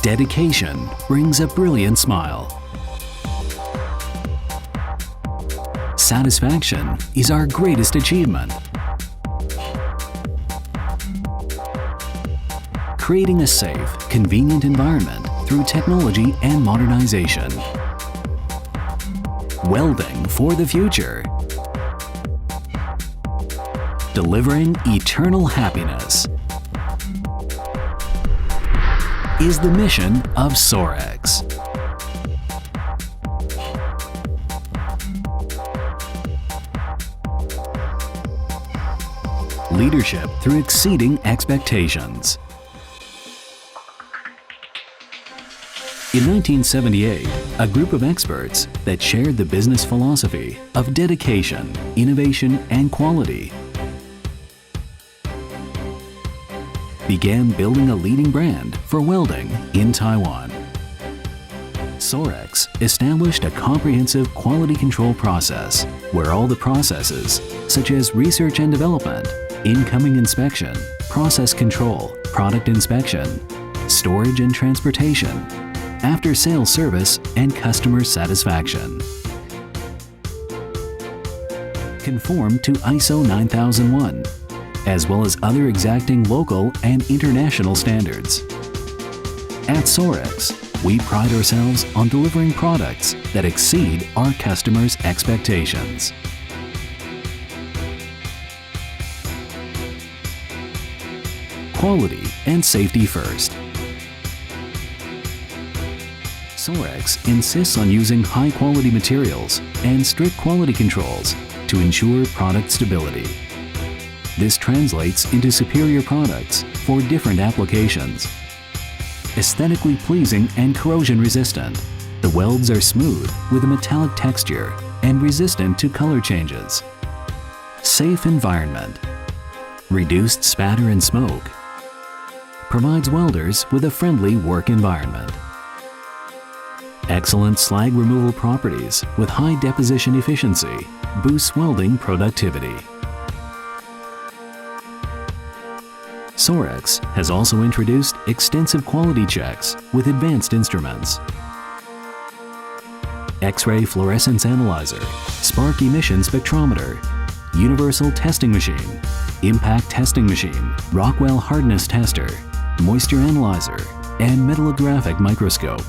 Dedication brings a brilliant smile. Satisfaction is our greatest achievement. Creating a safe, convenient environment through technology and modernization. Welding for the future. Delivering eternal happiness is the mission of Sorex. Leadership through exceeding expectations. In 1978, a group of experts that shared the business philosophy of dedication, innovation, and quality began building a leading brand for welding in Taiwan. Sorex established a comprehensive quality control process where all the processes, such as research and development, incoming inspection, process control, product inspection, storage and transportation, after-sales service, and customer satisfaction conform to ISO 9001, as well as other exacting local and international standards. At Sorex, we pride ourselves on delivering products that exceed our customers' expectations. Quality and safety first. Sorex insists on using high-quality materials and strict quality controls to ensure product stability. This translates into superior products for different applications. Aesthetically pleasing and corrosion-resistant, the welds are smooth with a metallic texture and resistant to color changes. Safe environment. Reduced spatter and smoke. Provides welders with a friendly work environment. Excellent slag removal properties with high deposition efficiency boosts welding productivity. Sorex has also introduced extensive quality checks with advanced instruments. X-ray fluorescence analyzer, spark emission spectrometer, universal testing machine, impact testing machine, Rockwell hardness tester, moisture analyzer, and metallographic microscope.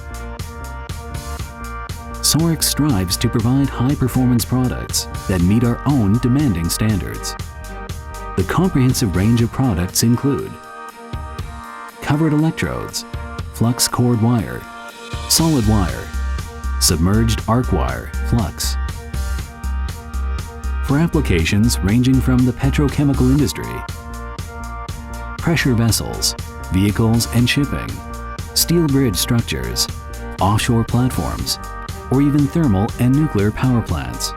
Sorex strives to provide high-performance products that meet our own demanding standards. The comprehensive range of products include covered electrodes, flux cord wire, solid wire, submerged arc wire, flux. For applications ranging from the petrochemical industry, pressure vessels, vehicles and shipping, steel bridge structures, offshore platforms, or even thermal and nuclear power plants.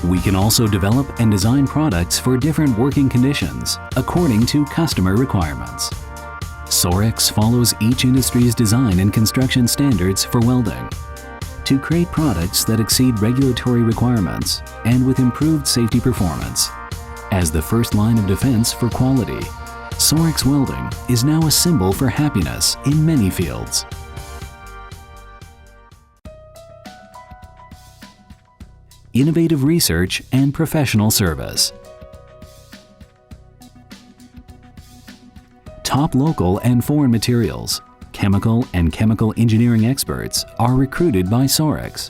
We can also develop and design products for different working conditions according to customer requirements. Sorex follows each industry's design and construction standards for welding to create products that exceed regulatory requirements and with improved safety performance. As the first line of defense for quality, Sorex Welding is now a symbol for happiness in many fields. Innovative research and professional service. Top local and foreign materials, chemical and chemical engineering experts are recruited by Sorex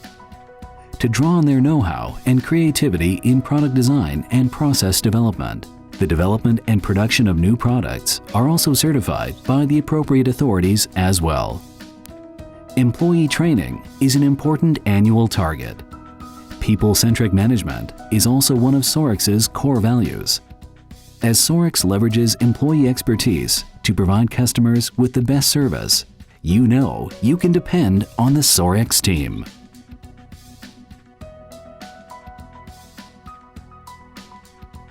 to draw on their know-how and creativity in product design and process development. The development and production of new products are also certified by the appropriate authorities as well. Employee training is an important annual target. People-centric management is also one of Sorex's core values. As Sorex leverages employee expertise to provide customers with the best service, you know you can depend on the Sorex team.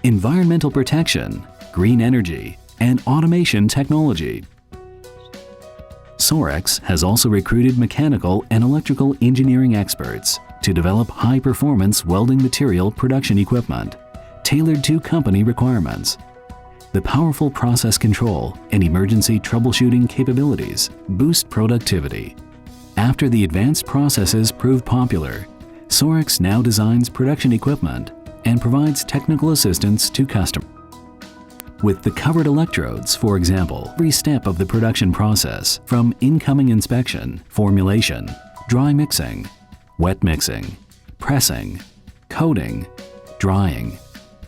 Environmental protection, green energy, and automation technology. Sorex has also recruited mechanical and electrical engineering experts to develop high-performance welding material production equipment tailored to company requirements. The powerful process control and emergency troubleshooting capabilities boost productivity. After the advanced processes proved popular, Sorex now designs production equipment and provides technical assistance to customers. With the covered electrodes, for example, every step of the production process, from incoming inspection, formulation, dry mixing, wet mixing, pressing, coating, drying,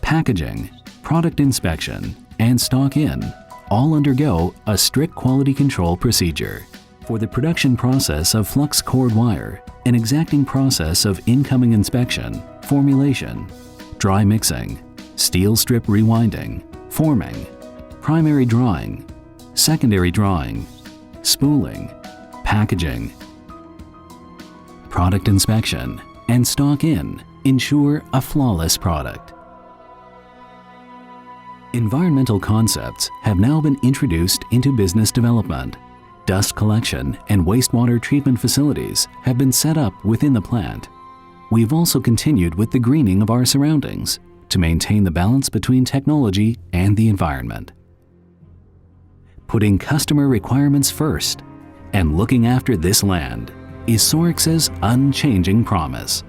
packaging, product inspection, and stock in, all undergo a strict quality control procedure. For the production process of flux cord wire, an exacting process of incoming inspection, formulation, dry mixing, steel strip rewinding, forming, primary drawing, secondary drawing, spooling, packaging, product inspection, and stock in ensure a flawless product. Environmental concepts have now been introduced into business development. Dust collection and wastewater treatment facilities have been set up within the plant. We've also continued with the greening of our surroundings to maintain the balance between technology and the environment. Putting customer requirements first and looking after this land is Sorex's unchanging promise.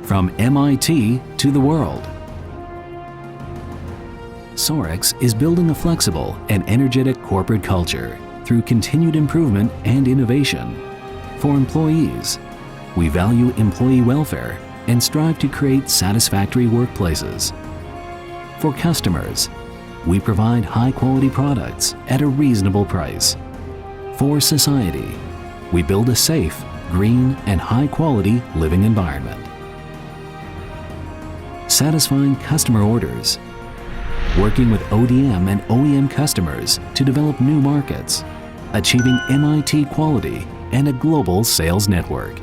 From MIT to the world, Sorex is building a flexible and energetic corporate culture through continued improvement and innovation. For employees, we value employee welfare and strive to create satisfactory workplaces. For customers, we provide high-quality products at a reasonable price. For society, we build a safe, green, and high-quality living environment. Satisfying customer orders, working with ODM and OEM customers to develop new markets, achieving MIT quality and a global sales network.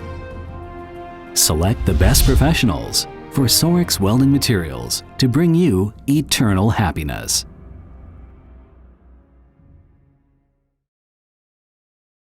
Select the best professionals for Sorex Welding Materials to bring you eternal happiness.